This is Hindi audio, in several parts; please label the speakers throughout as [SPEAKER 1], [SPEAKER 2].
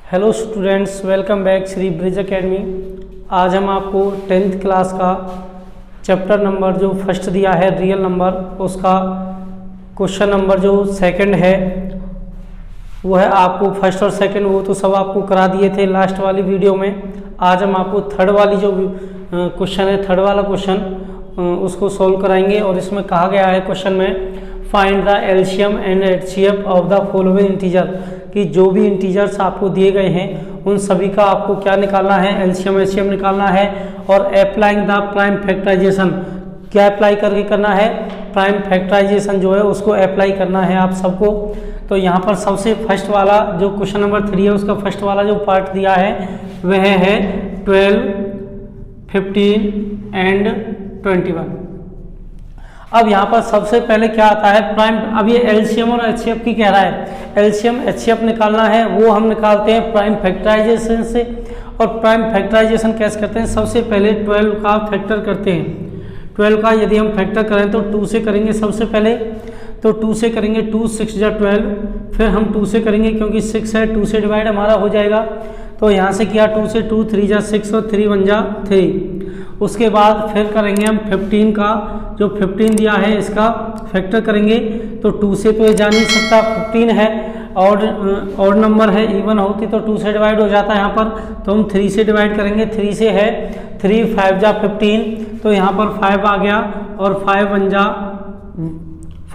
[SPEAKER 1] Hello students, welcome back Shri bridge academy. आज हम आपको 10th क्लास का चैप्टर नंबर जो फर्स्ट दिया है रियल नंबर, उसका क्वेश्चन नंबर जो सेकंड है वो है आपको फर्स्ट और सेकंड वो तो सब आपको करा दिए थे लास्ट वाली वीडियो में। आज हम आपको थर्ड वाली जो क्वेश्चन है, थर्ड वाला क्वेश्चन उसको सॉल्व कराएंगे। और इसमें कहा गया है क्वेश्चन में find the LCM and HCF of the following integer, कि जो भी इंटीजर्स आपको दिए गए हैं उन सभी का आपको क्या निकालना है, एलसीएम एचसीएफ निकालना है। और अप्लाइंग द प्राइम फैक्टराइजेशन, क्या अप्लाई करके करना है, प्राइम फैक्टराइजेशन जो है उसको अप्लाई करना है आप सबको। तो यहाँ पर सबसे फर्स्ट वाला जो क्वेश्चन नंबर 3 है उसका फर्स्ट वाला जो पार्ट दिया है वह है 12, 15 एंड 21। अब यहाँ पर सबसे पहले क्या आता है प्राइम। अब ये एलसीएम और एचसीएफ की कह रहा है, एलसीएम एचसीएफ निकालना है, वो हम निकालते हैं प्राइम फैक्टराइजेशन से। और प्राइम फैक्टराइजेशन कैसे करते हैं, सबसे पहले 12 का फैक्टर करते हैं। 12 का यदि हम फैक्टर करें तो 2 से करेंगे सबसे पहले, तो 2 से करेंगे 2 6 जा 12, फिर हम 2 से करेंगे क्योंकि 6 है 2 से डिवाइड हमारा हो जाएगा। तो यहाँ से किया 2 से 2 3 जा 6 और 3 1 जा 3। उसके बाद फिर करेंगे हम 15 का, जो 15 दिया है इसका फैक्टर करेंगे। तो 2 से तो ये जा नहीं सकता, 15 है और नंबर है, इवन होती तो 2 से डिवाइड हो जाता है यहाँ पर, तो हम 3 से डिवाइड करेंगे। 3 से है 3 5 जा 15, तो यहाँ पर 5 आ गया और 5 1 जा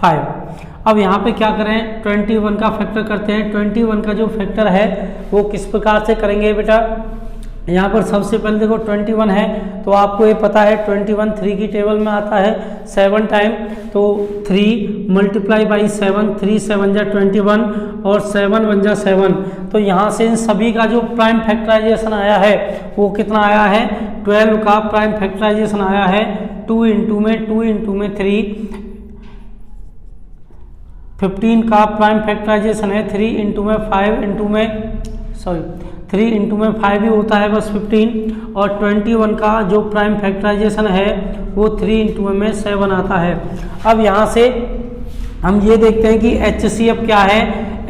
[SPEAKER 1] 5। अब यहाँ पे क्या करें, 21 का फैक्टर करते हैं। 21 का जो फैक्टर है वो किस प्रकार से करेंगे बेटा, यहाँ पर सबसे पहले देखो 21 है तो आपको ये पता है 21 3 की टेबल में आता है 7 टाइम, तो 3 मल्टीप्लाई बाई 7, 3 7 जा 21 और 7 1 जा 7। तो यहाँ से इन सभी का जो प्राइम फैक्टराइजेशन आया है वो कितना आया है, 12 का प्राइम फैक्टराइजेशन आया है 2 इंटू में 3। 15 का प्राइम फैक्टराइजेशन है 3 इंटू में 5 इंटू में 3 इंटू में 5 ही होता है बस 15। और 21 का जो प्राइम फैक्टराइजेशन है वो 3 इंटू में 7 आता है। अब यहाँ से हम ये देखते हैं कि एचसीएफ क्या है।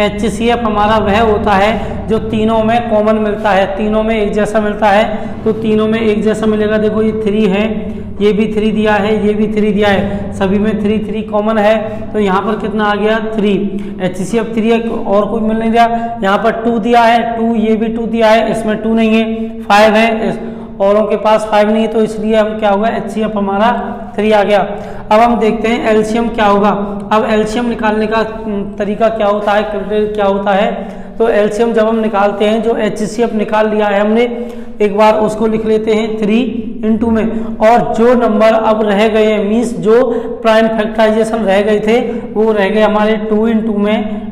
[SPEAKER 1] एचसीएफ हमारा वह होता है जो तीनों में कॉमन मिलता है, तीनों में एक जैसा मिलता है। तो तीनों में एक जैसा मिलेगा, देखो ये 3 है, ये भी 3 दिया है, ये भी 3 दिया है, सभी में 3 3 कॉमन है। तो यहाँ पर कितना आ गया 3, एचसीएफ 3 है और कोई मिल नहीं रहा। यहाँ पर 2 दिया है 2, ये भी 2 दिया है, इसमें 2 नहीं है। 5 है, औरों के पास 5 नहीं है, तो इसलिए हम क्या होगा एचसीएफ हमारा 3 आ गया। अब हम देखते हैं एलसीएम क्या होगा। अब एलसीएम निकालने का तरीका क्या होता है, क्राइटेरिया क्या होता है। तो एलसीएम जब हम निकालते हैं, जो एचसीएफ निकाल लिया है हमने, एक बार उसको लिख लेते हैं 3 इंटू में, और जो नंबर अब रह गए हैं मीन्स जो प्राइम फैक्टराइजेशन रह गए थे वो रह गए हमारे 2 इंटू में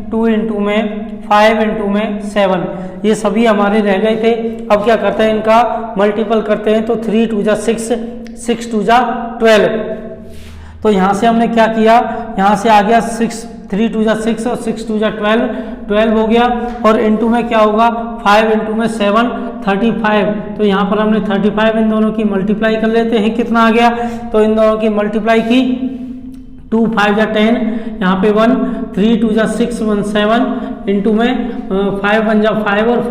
[SPEAKER 1] 5 इंटू में 7, ये सभी हमारे रह गए थे। अब क्या करते हैं, इनका मल्टीपल करते हैं। तो 3 2 जा 6, 6 2 जा 12। तो यहाँ से हमने क्या किया, यहाँ से आ गया 3 2 जा 6 और 6 2 जा 12 हो गया। और इंटू में क्या होगा 5 इंटू में 7 35। तो यहाँ पर हमने 35 इन दोनों की मल्टीप्लाई कर लेते हैं, कितना आ गया। तो इन दोनों की मल्टीप्लाई की 2 5 जा 10, यहाँ पे 1 3 2 जा 6 1 7 इंटू में 5 1 जा 5 और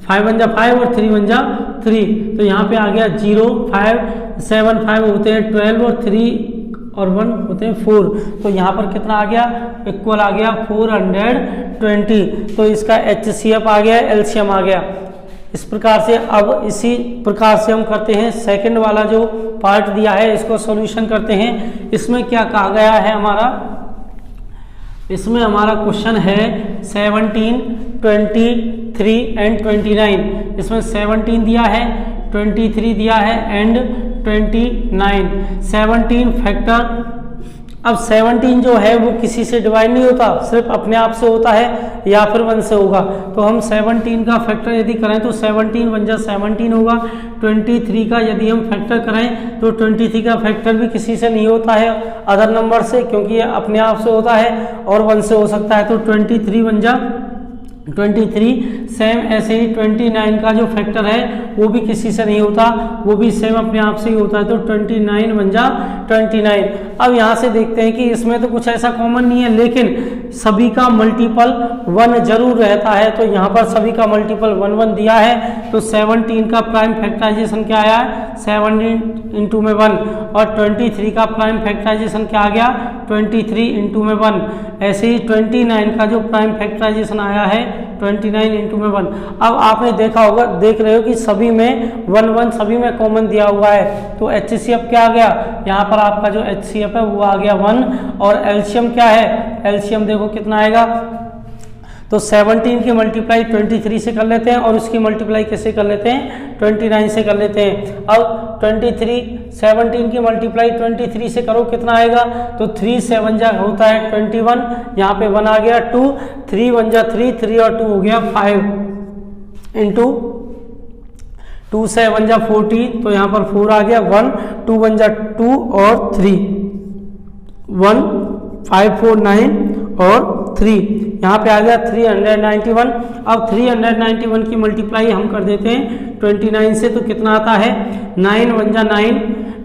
[SPEAKER 1] 5 1 जा 5 और 3 1 जा 3। तो यहाँ पे आ गया 0 5 7 5 होते हैं 12 और 3 और 1 होते हैं 4। तो यहाँ पर कितना आ गया, इक्वल आ गया 420। तो इसका एचसीएफ आ गया, एलसीएम आ गया। इस प्रकार से अब इसी प्रकार से हम करते हैं सेकंड वाला जो पार्ट दिया है इसको सॉल्यूशन करते हैं। इसमें क्या कहा गया है हमारा, इसमें हमारा क्वेश्चन है 17 23 एंड 29। इसमें 17 दिया है, 23 दिया है एंड 29। 17 फैक्टर, अब 17 जो है वो किसी से डिवाइड नहीं होता, सिर्फ अपने आप से होता है या फिर 1 से होगा। तो हम 17 का फैक्टर यदि करें तो 17 1 जा 17 होगा। 23 का यदि हम फैक्टर करें तो 23 का फैक्टर भी किसी से नहीं होता है अदर नंबर से, क्योंकि ये अपने आप से होता है और 1 से हो सकता है। तो 23 1 जा 23। सेम ऐसे ही 29 का जो फैक्टर है वो भी किसी से नहीं होता, वो भी सेम अपने आप से ही होता है, तो 29 बन जा 29। अब यहाँ से देखते हैं कि इसमें तो कुछ ऐसा कॉमन नहीं है, लेकिन सभी का मल्टीपल 1 जरूर रहता है, तो यहाँ पर सभी का मल्टीपल 1 1 दिया है, तो 17 का प्राइम फैक्टराइजेशन क्या आया, 17 इंटू में 1, और 23 का प्राइम फैक्टराइजेशन क्या आ गया, 23 इंटू में 1। ऐसे ही 29 का जो प्राइम फैक्टराइजेशन आया है 29 इंटू में 1। अब आपने देखा होगा, देख रहे हो कि सभी में 1 1 सभी में कॉमन दिया हुआ है, तो HCF क्या आ गया, यहाँ पर आपका जो HCF है वो आ गया 1, और एलसीएम क्या है, एलसीएम देखो कितना आएगा, तो 17 की मल्टीप्लाई 23 से कर लेते हैं और उसकी मल्टीप्लाई किससे कर लेते हैं, 29 से कर लेते हैं। अब 17 की मल्टीप्लाई 23 से करो कितना आएगा, तो 3 7 जा होता है 21, यहाँ पे 1 आ गया 2, 3 1 जा 3, 3 और 2 हो गया 5 इंटू 2 से 1 जा 40, तो यहाँ पर 4 आ गया 1, 2 1 जा 2 और 3, 1 5 4 9 और 3, यहाँ पे आ गया 391। अब 391 की मल्टीप्लाई हम कर देते हैं 29 से, तो कितना आता है, 9 1 जा 9,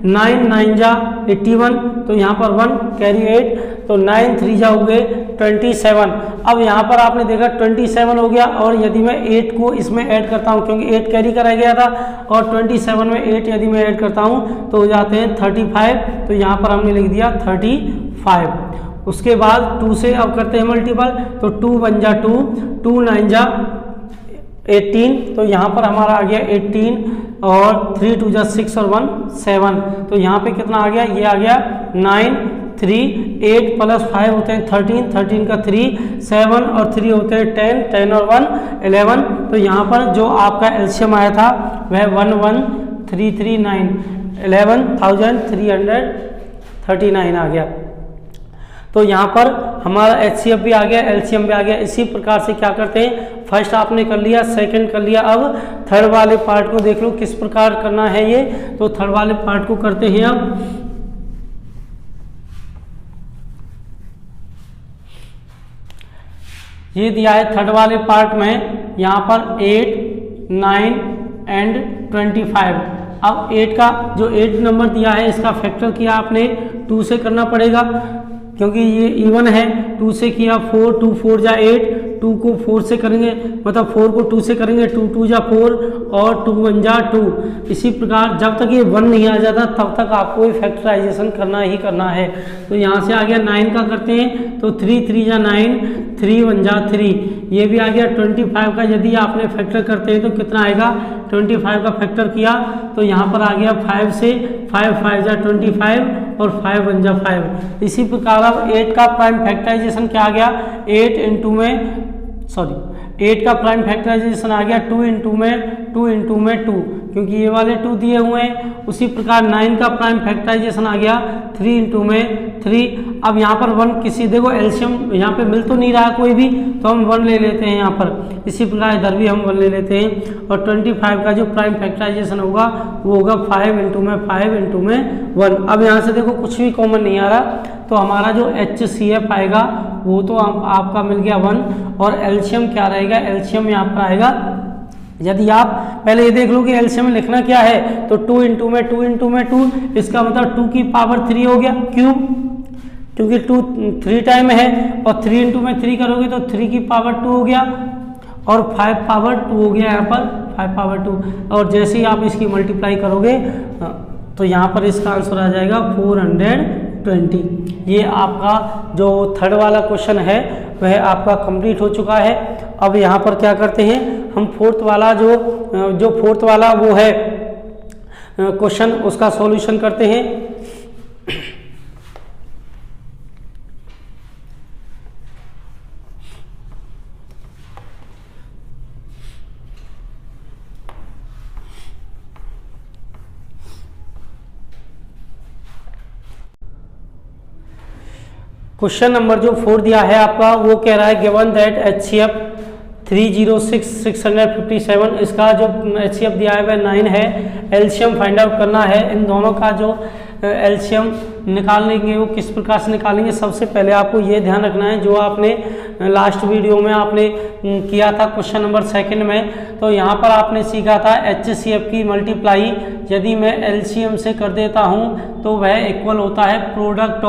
[SPEAKER 1] 9 9 जा 81, तो यहाँ पर 1 कैरी 8, तो 9 3 जा हो गए 27। अब यहाँ पर आपने देखा 27 हो गया, और यदि मैं 8 को इसमें ऐड करता हूँ, क्योंकि 8 कैरी करा गया था, और 27 में 8 यदि मैं ऐड करता हूँ तो हो जाते हैं 35, तो यहाँ पर हमने लिख दिया 35। उसके बाद 2 से अब करते हैं मल्टीपल, तो 2 1 जा 2, 2 9 जा 18, तो यहाँ पर हमारा आ गया 18, और 3 2 जा 6 और 1 7, तो यहाँ पे कितना आ गया, ये आ गया 9 3 8 प्लस 5 होते हैं 13, 13 का 3 7 और 3 होते हैं 10, 10 और 1 11, तो यहाँ पर जो आपका एलसीएम आया था वह 11339 11,339 आ गया। तो यहाँ पर हमारा HCF भी आ गया, LCM भी आ गया। इसी प्रकार से क्या करते हैं, फर्स्ट आपने कर लिया, सेकंड कर लिया, अब थर्ड वाले पार्ट को देख लो किस प्रकार करना है ये, तो थर्ड वाले पार्ट को करते हैं। अब ये दिया है थर्ड वाले पार्ट में, यहाँ पर 8 9 एंड 25। अब 8 का जो 8 नंबर दिया है इसका फैक्टर किया आपने 2 से करना पड़ेगा, क्योंकि ये इवन है। 2 से किया 4, 2 4 जा 8, 2 को 4 से करेंगे, मतलब 4 को 2 से करेंगे, 2 2 जा 4 और 2 1 जा 2। इसी प्रकार जब तक ये 1 नहीं आ जाता तब तक आपको ये फैक्टराइजेशन करना ही करना है। तो यहाँ से आ गया 9 का करते हैं, तो 3 3 जा 9, 3 1 जा 3, ये भी आ गया। 25 का यदि आपने फैक्टर करते हैं तो कितना आएगा, 25 का फैक्टर किया तो यहाँ पर आ गया 5 से, 5 5 जा 25 और 5 1 जा 5। इसी प्रकार अब 8 का प्राइम फैक्टराइजेशन क्या आ गया, 8 इंटू में 8 का प्राइम फैक्टराइजेशन आ गया 2 इंटू में 2, क्योंकि ये वाले 2 दिए हुए हैं। उसी प्रकार 9 का प्राइम फैक्टराइजेशन आ गया 3 इंटू में 3। अब यहाँ पर 1 किसी, देखो एलसीएम यहाँ पे मिल तो नहीं रहा कोई भी, तो हम 1 ले लेते हैं यहाँ पर। इसी प्रकार इधर भी हम 1 ले लेते हैं, और 25 का जो प्राइम फैक्टराइजेशन होगा वो होगा 5 इंटू में 1। अब यहाँ से देखो कुछ भी कॉमन नहीं आ रहा, तो हमारा जो HCF आएगा वो तो आपका मिल गया 1, और एलसीएम क्या रहेगा, एलसीएम यहाँ पर आएगा। यदि आप पहले ये देख लो कि एलसीएम लिखना क्या है, तो 2 इंटू में 2, इसका मतलब 2 की पावर 3 हो गया क्यूब, क्योंकि 2 3 टाइम है, और 3 इंटू में 3 करोगे तो 3 की पावर 2 हो गया, और 5 पावर 2 हो गया यहाँ पर 5 पावर 2। और जैसे ही आप इसकी मल्टीप्लाई करोगे तो यहाँ पर इसका आंसर आ जाएगा 420। ये आपका जो थर्ड वाला क्वेश्चन है वह आपका कंप्लीट हो चुका है। अब यहाँ पर क्या करते हैं हम, फोर्थ वाला जो फोर्थ वाला वो है क्वेश्चन, उसका सॉल्यूशन करते हैं। क्वेश्चन नंबर जो 4 दिया है आपका, वो कह रहा है गिवन दैट HCF 306,657, इसका जो HCF दिया है वह 9 है, एलसीएम फाइंड आउट करना है। इन दोनों का जो एलसीएम निकालेंगे वो किस प्रकार से निकालेंगे। सबसे पहले आपको ये ध्यान रखना है, जो आपने लास्ट वीडियो में आपने किया था क्वेश्चन नंबर 2 में, तो यहाँ पर आपने सीखा था HCF की मल्टीप्लाई यदि मैं एलसीएम से कर देता हूँ तो वह इक्वल होता है प्रोडक्ट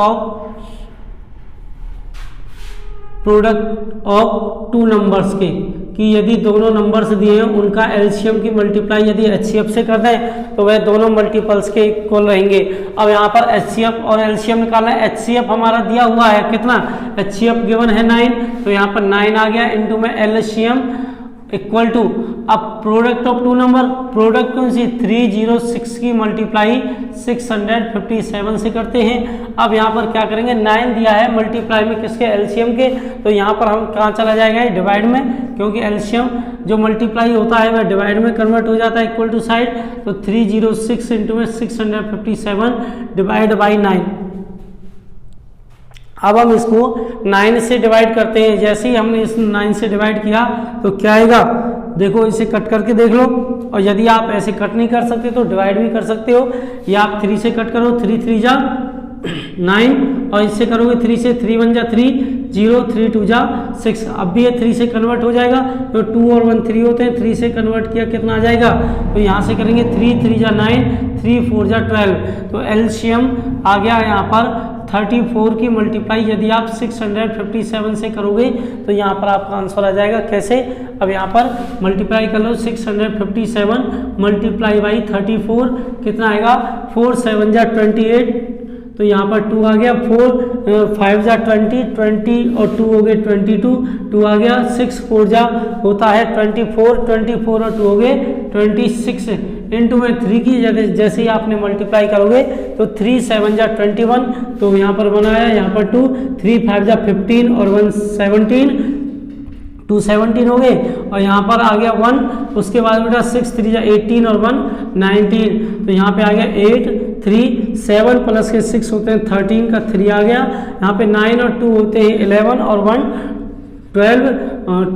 [SPEAKER 1] ऑफ टू नंबर्स के, कि यदि दोनों नंबर्स दिए हैं उनका एलसीएम की मल्टीप्लाई यदि HCF से कर दें तो वह दोनों मल्टीपल्स के इक्वल रहेंगे। अब यहाँ पर HCF और एलसीएम निकालना है। HCF हमारा दिया हुआ है कितना, HCF गिवन है 9, तो यहाँ पर 9 आ गया इनटू में एलसीएम इक्वल टू, अब product of two number, product कौन सी 306 की मल्टीप्लाई 657 से करते हैं। अब यहाँ पर क्या करेंगे, 9 दिया है मल्टीप्लाई में किसके, एलसीएम के, तो यहाँ पर हम कहाँ चला जाएगा, डिवाइड में, क्योंकि एलसीएम जो मल्टीप्लाई होता है वह डिवाइड में कन्वर्ट हो जाता है इक्वल टू साइड, तो 306 इंटू में 657 डिवाइड बाई 9। अब हम इसको 9 से डिवाइड करते हैं। जैसे ही हमने इस 9 से डिवाइड किया तो क्या आएगा, देखो इसे कट करके देख लो, और यदि आप ऐसे कट नहीं कर सकते तो डिवाइड भी कर सकते हो, या आप 3 से कट करो, 3 3 जा 9, और इससे करोगे 3 से, 3 1 जा 3, 0 3 2 जा 6, अब भी ये 3 से कन्वर्ट हो जाएगा, तो 2 और 1 3 होते हैं, 3 से कन्वर्ट किया कितना आ जाएगा, तो यहाँ से करेंगे 3 3 जा 9, 3 4 जा 12, तो एलसीएम आ गया यहाँ पर 34 की मल्टीप्लाई यदि आप 657 से करोगे तो यहाँ पर आपका आंसर आ जाएगा। कैसे, अब यहाँ पर मल्टीप्लाई कर लो, 657 मल्टीप्लाई बाई 34 कितना आएगा, 4 7 जा 28, तो यहाँ पर 2 आ गया, 4 5 जा 20 और 2 हो गए 22, 2 आ गया, 6 4 जा होता है 24 और 2 हो गए 26, इनटू में 3 की जैसे ही आपने मल्टीप्लाई करोगे तो 3 7 जा 21, तो यहाँ पर बनाया, यहाँ पर 2, 3 5 जा 15 और 1 17, 2 17 हो गए, और यहाँ पर आ गया 1, उसके बाद बेटा 6 3 जा 18 और 1 19, तो यहाँ पे आ गया 8 3 7 प्लस के 6 होते हैं 13 का 3 आ गया, यहाँ पे 9 और 2 होते हैं 11 और 1 12,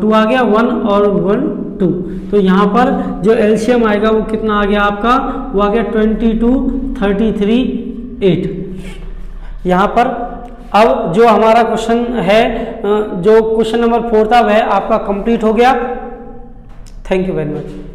[SPEAKER 1] 2 आ गया, 1 और 1 2, तो यहाँ पर जो एलसीएम आएगा वो कितना आ गया आपका, वो आ गया 22 33 8। यहाँ पर अब जो हमारा क्वेश्चन है, जो क्वेश्चन नंबर 4 था वह आपका कंप्लीट हो गया। Thank you very much.